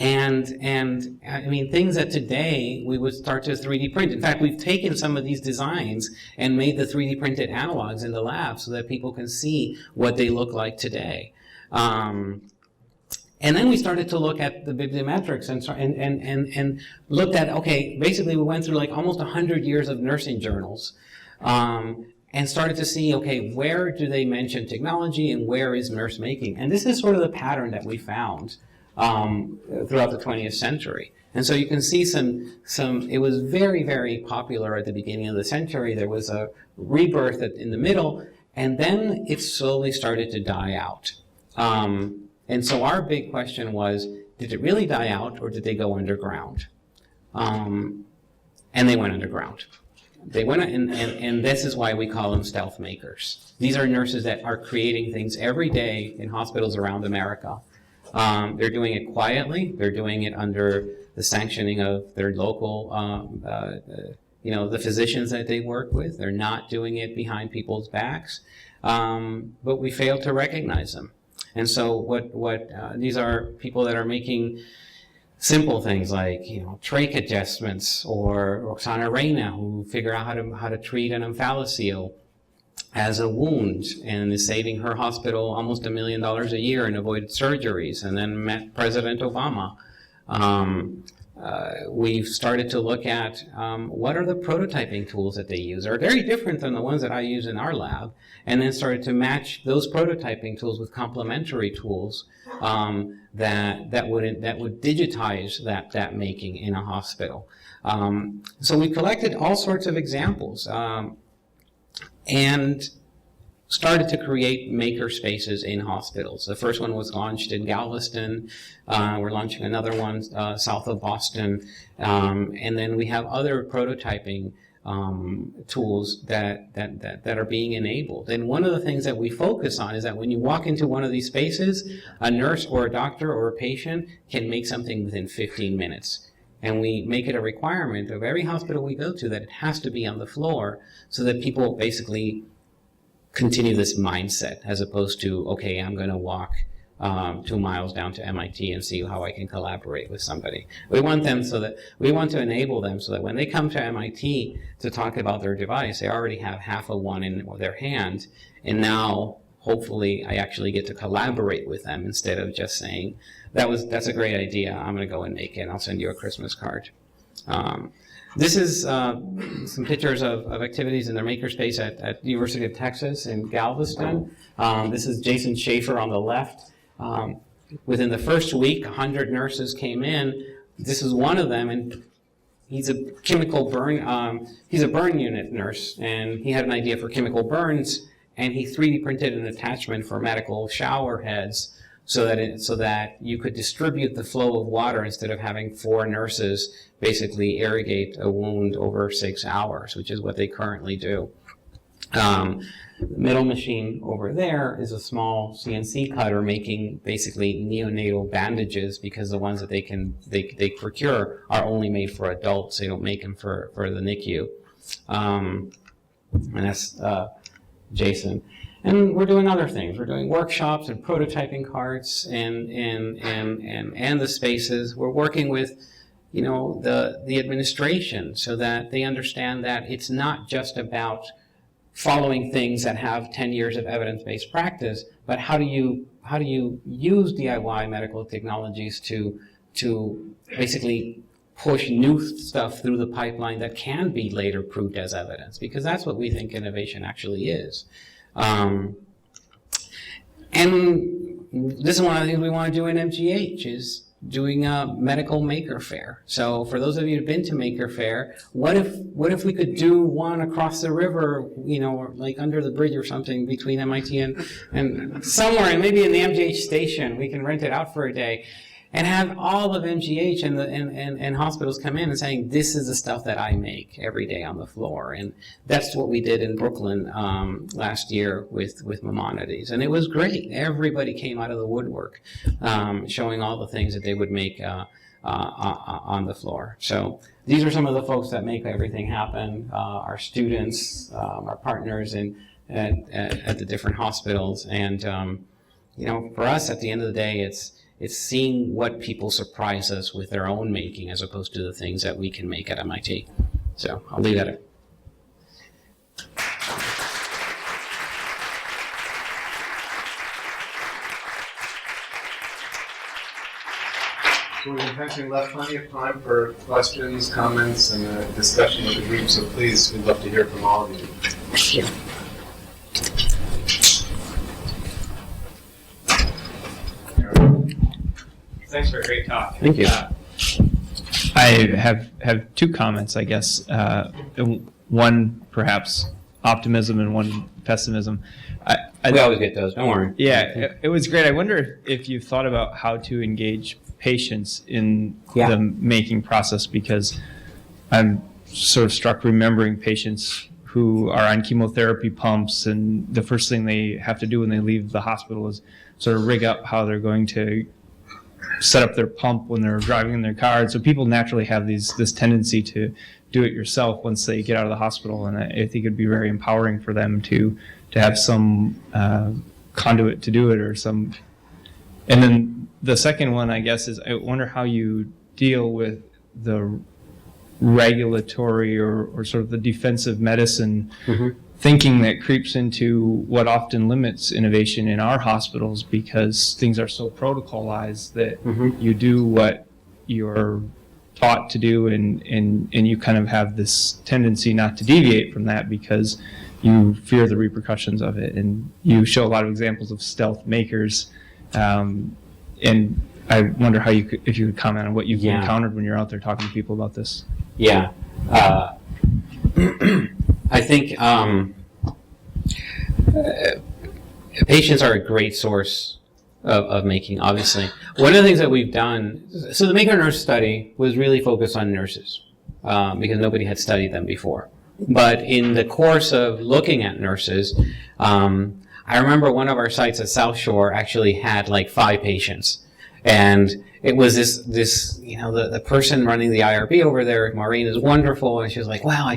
And I mean, things that today we would start to 3D print. In fact, we've taken some of these designs and made the 3D printed analogs in the lab so that people can see what they look like today. And then we started to look at the bibliometrics and looked at, okay, basically we went through like almost 100 years of nursing journals and started to see, okay, where do they mention technology and where is nurse making? And this is sort of the pattern that we found throughout the 20th century. And so you can see it was very, very popular at the beginning of the century. There was a rebirth in the middle, and then it slowly started to die out. And so our big question was, did it really die out, or did they go underground? And they went underground. They went, and this is why we call them stealth makers. These are nurses that are creating things every day in hospitals around America. They're doing it quietly. They're doing it under the sanctioning of their local, the physicians that they work with. They're not doing it behind people's backs, but we fail to recognize them. And so these are people that are making simple things like, trach adjustments, or Roxana Reina, who figure out how to treat an omphalocele as a wound and is saving her hospital almost $1 million a year in avoided surgeries, and then met President Obama. we've started to look at what are the prototyping tools that they use. Are very different than the ones that I use in our lab, and then started to match those prototyping tools with complementary tools that would digitize that making in a hospital. So we collected all sorts of examples and started to create maker spaces in hospitals. The first one was launched in Galveston. We're launching another one south of Boston. And then we have other prototyping tools that are being enabled. And one of the things that we focus on is that when you walk into one of these spaces, a nurse or a doctor or a patient can make something within 15 minutes. And we make it a requirement of every hospital we go to that it has to be on the floor so that people basically continue this mindset as opposed to, okay, I'm going to walk 2 miles down to MIT and see how I can collaborate with somebody. We want to enable them so that when they come to MIT to talk about their device, they already have half of one in their hand, and now hopefully I actually get to collaborate with them instead of just saying, that's a great idea, I'm going to go and make it, and I'll send you a Christmas card. This is some pictures of activities in their makerspace at the University of Texas in Galveston. This is Jason Schaefer on the left. Within the first week, 100 nurses came in. This is one of them, and he's a chemical burn, he's a burn unit nurse, and he had an idea for chemical burns, and he 3D printed an attachment for medical shower heads so that you could distribute the flow of water instead of having 4 nurses basically irrigate a wound over 6 hours, which is what they currently do. The middle machine over there is a small CNC cutter making basically neonatal bandages, because the ones that they procure are only made for adults. They don't make them for the NICU. And that's Jason. And we're doing other things. We're doing workshops and prototyping carts and the spaces. We're working with, the administration so that they understand that it's not just about following things that have 10 years of evidence-based practice, but how do you use DIY medical technologies to basically push new stuff through the pipeline that can be later proved as evidence, because that's what we think innovation actually is. And this is one of the things we want to do in MGH, is doing a medical maker fair. So for those of you who've been to Maker Faire, what if we could do one across the river, or like under the bridge or something between MIT and somewhere, and maybe in the MGH station, we can rent it out for a day, and have all of MGH and hospitals come in and saying, this is the stuff that I make every day on the floor. And that's what we did in Brooklyn last year with Maimonides. And it was great. Everybody came out of the woodwork showing all the things that they would make on the floor. So these are some of the folks that make everything happen, our students, our partners at the different hospitals. And, for us, at the end of the day, it's seeing what people surprise us with their own making as opposed to the things that we can make at MIT. So I'll leave that at it. So we've intentionally left plenty of time for questions, comments, and a discussion with the group, so please, we'd love to hear from all of you. Thank you. Thanks for a great talk. Thank you. I have 2 comments, I guess. One, perhaps, optimism, and one, pessimism. We always get those, don't worry. Yeah, it was great. I wonder if you've thought about how to engage patients in the making process, because I'm sort of struck remembering patients who are on chemotherapy pumps, and the first thing they have to do when they leave the hospital is sort of rig up how they're going to set up their pump when they're driving in their car. And so people naturally have this tendency to do it yourself once they get out of the hospital. And I think it'd be very empowering for them to have some conduit to do it, or some. And then the second one, I guess, is I wonder how you deal with the regulatory or sort of the defensive medicine thinking that creeps into what often limits innovation in our hospitals, because things are so protocolized that you do what you're taught to do, and you kind of have this tendency not to deviate from that because you fear the repercussions of it, and you show a lot of examples of stealth makers, and I wonder how if you could comment on what you've encountered when you're out there talking to people about this. Yeah. I think patients are a great source of making, obviously. One of the things that we've done, so the Maker Nurse study was really focused on nurses because nobody had studied them before. But in the course of looking at nurses, I remember one of our sites at South Shore actually had like 5 patients. And it was this the person running the IRB over there, Maureen, is wonderful. And she was like, wow,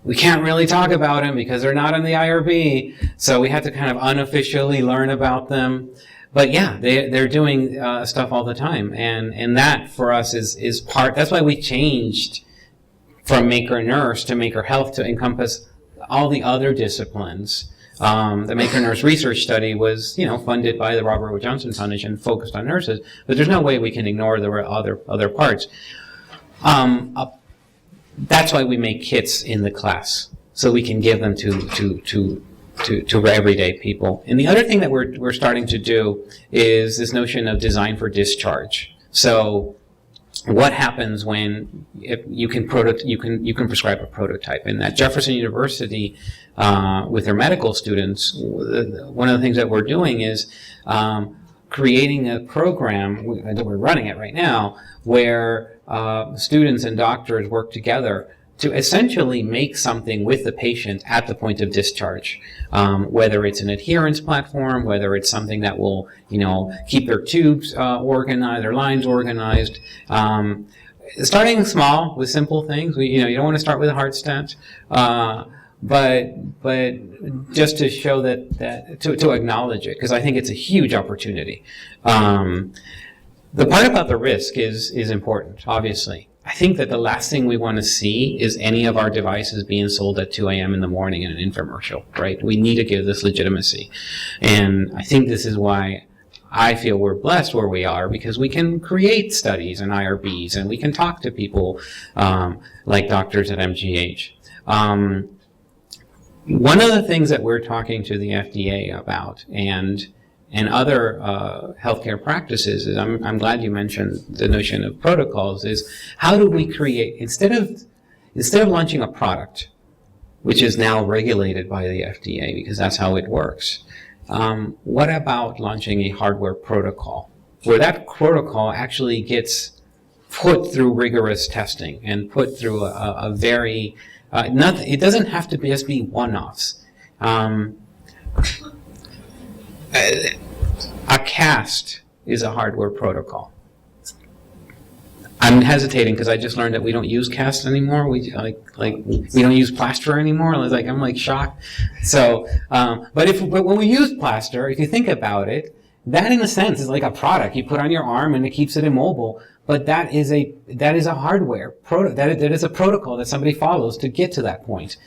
we can't really talk about them because they're not in the IRB. So we had to kind of unofficially learn about them. But yeah, they're doing stuff all the time. And that for us is part, that's why we changed from Maker Nurse to Maker Health to encompass all the other disciplines. The Maker Nurse research study was, funded by the Robert Wood Johnson Foundation, focused on nurses, but there's no way we can ignore the other parts. That's why we make kits in the class, so we can give them to everyday people. And the other thing that we're starting to do is this notion of design for discharge. So what happens when you can prescribe a prototype? And at Jefferson University, with their medical students, one of the things that we're doing is creating a program that we're running it right now, where students and doctors work together to essentially make something with the patient at the point of discharge, whether it's an adherence platform, whether it's something that will, keep their tubes organized, their lines organized. Starting small with simple things. You don't want to start with a heart stent, but just to show to acknowledge it, because I think it's a huge opportunity. The part about the risk is important, obviously. I think that the last thing we want to see is any of our devices being sold at 2 a.m. in the morning in an infomercial, right? We need to give this legitimacy. And I think this is why I feel we're blessed where we are, because we can create studies and IRBs, and we can talk to people like doctors at MGH. One of the things that we're talking to the FDA about and other healthcare practices is, I'm glad you mentioned the notion of protocols, is how do we create, instead of launching a product, which is now regulated by the FDA because that's how it works, what about launching a hardware protocol where that protocol actually gets put through rigorous testing and put through a very, it doesn't have to just be one-offs. A cast is a hardware protocol. I'm hesitating because I just learned that we don't use cast anymore. We we don't use plaster anymore. I'm shocked. So, but when we use plaster, if you think about it, that in a sense is like a product you put on your arm and it keeps it immobile. But that is a hardware that is a protocol that somebody follows to get to that point.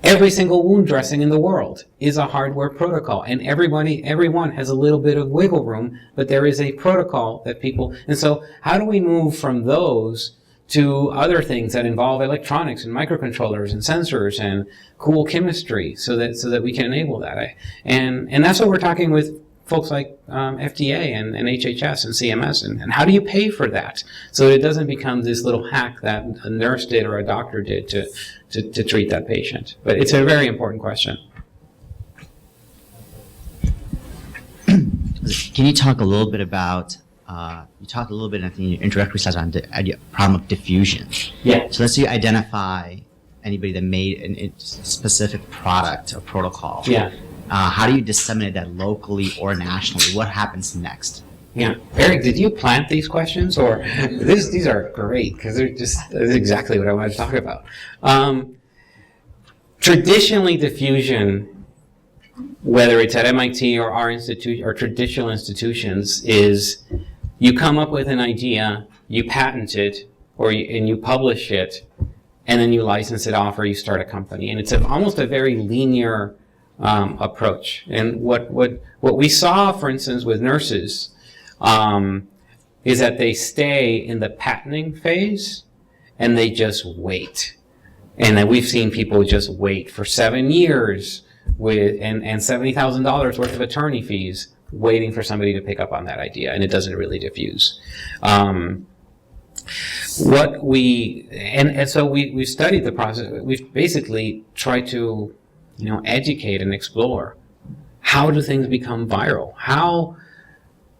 Every single wound dressing in the world is a hardware protocol, and everyone has a little bit of wiggle room, but there is a protocol that people, and so how do we move from those to other things that involve electronics and microcontrollers and sensors and cool chemistry so that we can enable that? And that's what we're talking with folks like FDA and HHS and CMS, and how do you pay for that so that it doesn't become this little hack that a nurse did or a doctor did to treat that patient? But it's a very important question. Can you talk a little bit about, you talked a little bit, I think, in your introductory slides on the problem of diffusion. Yeah. So let's say you identify anybody that made a specific product or protocol. Yeah. How do you disseminate that locally or nationally? What happens next? Yeah. Eric, did you plant these questions? Or these are great because that's exactly what I want to talk about. Traditionally, diffusion, whether it's at MIT or our institute or traditional institutions, is you come up with an idea, you patent it, and you publish it, and then you license it off or you start a company. And it's almost a very linear approach. And what we saw, for instance, with nurses, is that they stay in the patenting phase and they just wait. And then we've seen people just wait for 7 years and $70,000 worth of attorney fees waiting for somebody to pick up on that idea, and it doesn't really diffuse. So we studied the process. We've basically tried to, educate and explore. How do things become viral?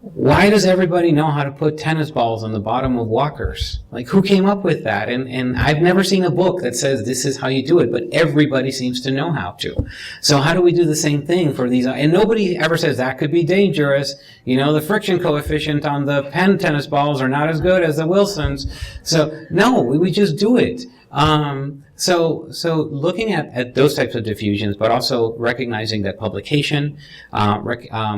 Why does everybody know how to put tennis balls on the bottom of walkers? Like, who came up with that? And I've never seen a book that says this is how you do it, but everybody seems to know how to. So how do we do the same thing for these? And nobody ever says that could be dangerous. The friction coefficient on the Penn tennis balls are not as good as the Wilsons. So no, we just do it. So looking at those types of diffusions, but also recognizing that publication,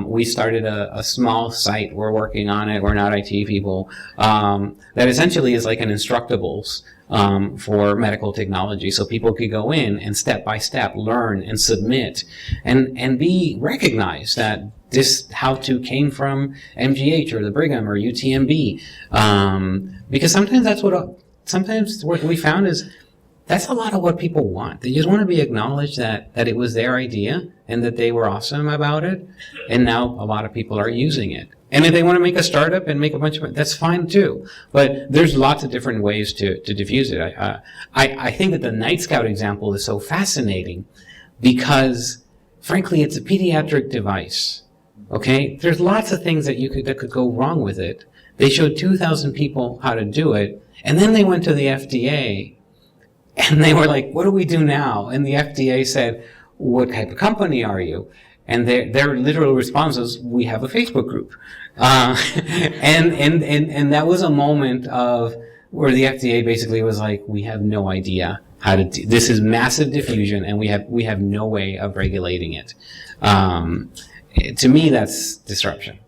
we started a small site. We're working on it. We're not IT people. That essentially is like an Instructables for medical technology. So people could go in and step by step learn and submit and be recognized that this how-to came from MGH or the Brigham or UTMB. Because sometimes what we found is that's a lot of what people want. They just want to be acknowledged that it was their idea and that they were awesome about it. And now a lot of people are using it. And if they want to make a startup and make a bunch of it, that's fine too. But there's lots of different ways to diffuse it. I think that the Night Scout example is so fascinating because, frankly, it's a pediatric device. Okay? There's lots of things that could go wrong with it. They showed 2,000 people how to do it, and then they went to the FDA. And they were like, what do we do now? And the FDA said, what type of company are you? And their literal response was, we have a Facebook group. And that was a moment where the FDA basically was like, we have no idea how to do this. Is massive diffusion, and we have no way of regulating it. To me, that's disruption.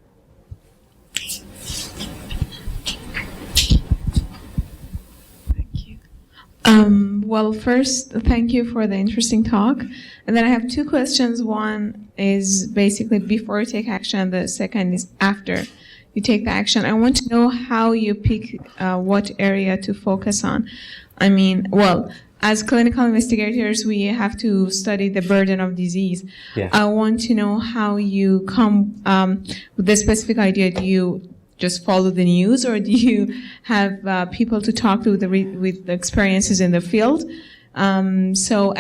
Well, first, thank you for the interesting talk. And then I have two questions. One is basically before you take action, the second is after you take the action. I want to know how you pick what area to focus on. I mean, well, as clinical investigators, we have to study the burden of disease. Yeah. I want to know how you come with the specific idea. Do you just follow the news, or do you have people to talk to with the experiences in the field? So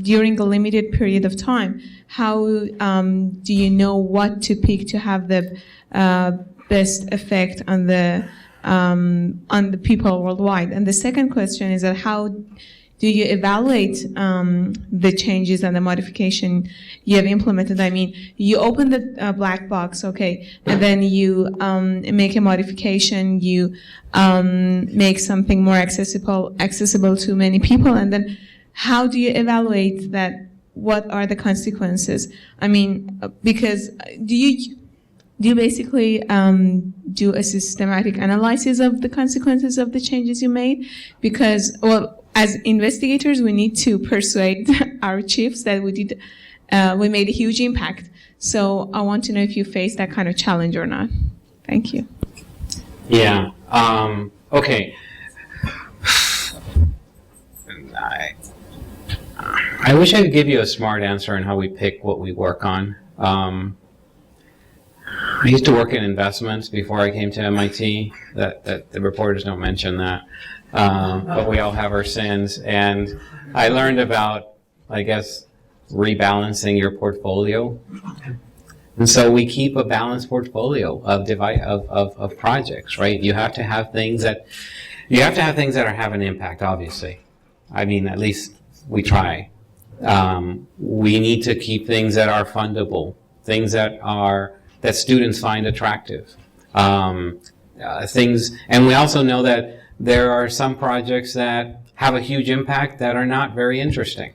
during a limited period of time, how do you know what to pick to have the best effect on the people worldwide? And the second question is that how do you evaluate the changes and the modification you have implemented? I mean, you open the black box, okay, and then you make a modification, you make something more accessible to many people, and then how do you evaluate that? What are the consequences? I mean, because do you basically do a systematic analysis of the consequences of the changes you made? Because, well, as investigators, we need to persuade our chiefs that we made a huge impact. So I want to know if you face that kind of challenge or not. Thank you. Yeah. Okay. I wish I could give you a smart answer on how we pick what we work on. I used to work in investments before I came to MIT. That the reporters don't mention that. But we all have our sins. And I learned about, I guess, rebalancing your portfolio. And so we keep a balanced portfolio of projects, right? You have to have things that are have an impact, obviously. I mean, at least we try. We need to keep things that are fundable, things that students find attractive. Things, and we also know that there are some projects that have a huge impact that are not very interesting,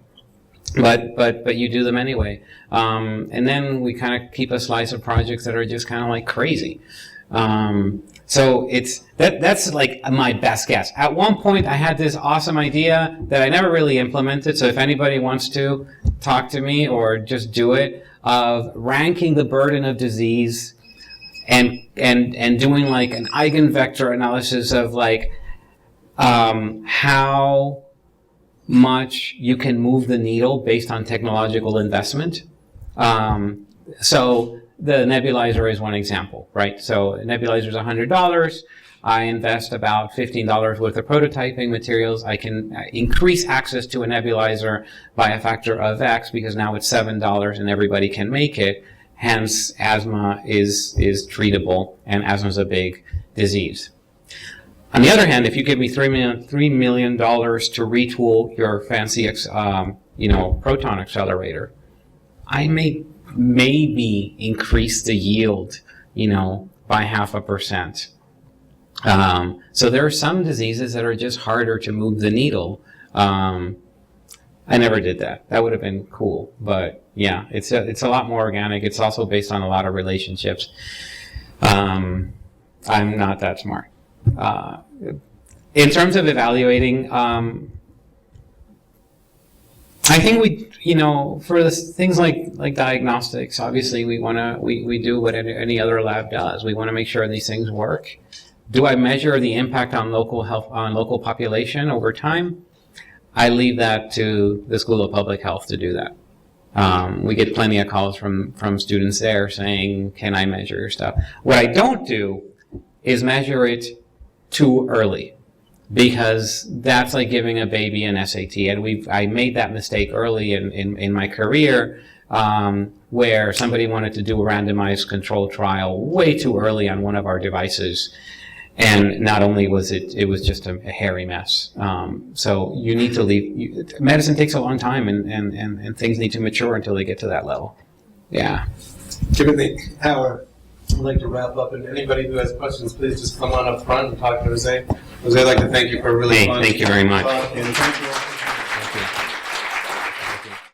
but you do them anyway. And then we kind of keep a slice of projects that are just kind of like crazy. So that's like my best guess. At one point, I had this awesome idea that I never really implemented. So if anybody wants to talk to me or just do it, of ranking the burden of disease and doing like an eigenvector analysis of like how much you can move the needle based on technological investment. So the nebulizer is one example, right? So a nebulizer is $100. I invest about $15 worth of prototyping materials. I can increase access to a nebulizer by a factor of X because now it's $7 and everybody can make it. Hence, asthma is treatable, and asthma is a big disease. On the other hand, if you give me $3 million to retool your fancy, proton accelerator, I may maybe increase the yield, by 0.5%. So there are some diseases that are just harder to move the needle. I never did that. That would have been cool, but yeah, it's a lot more organic. It's also based on a lot of relationships. I'm not that smart. In terms of evaluating, I think for things like diagnostics, obviously we do what any other lab does. We want to make sure these things work. Do I measure the impact on local health, on local population over time? I leave that to the School of Public Health to do that. We get plenty of calls from students there saying, can I measure your stuff? What I don't do is measure it too early, because that's like giving a baby an SAT. And I made that mistake early in my career, where somebody wanted to do a randomized controlled trial way too early on one of our devices. And not only was it was just a hairy mess. So you need to leave. Medicine takes a long time, and things need to mature until they get to that level. Yeah. Given the hour, I'd like to wrap up, and anybody who has questions, please just come on up front and talk to Jose. Jose, I'd like to thank you for a really fun Thank you very much. talk, and thank you all.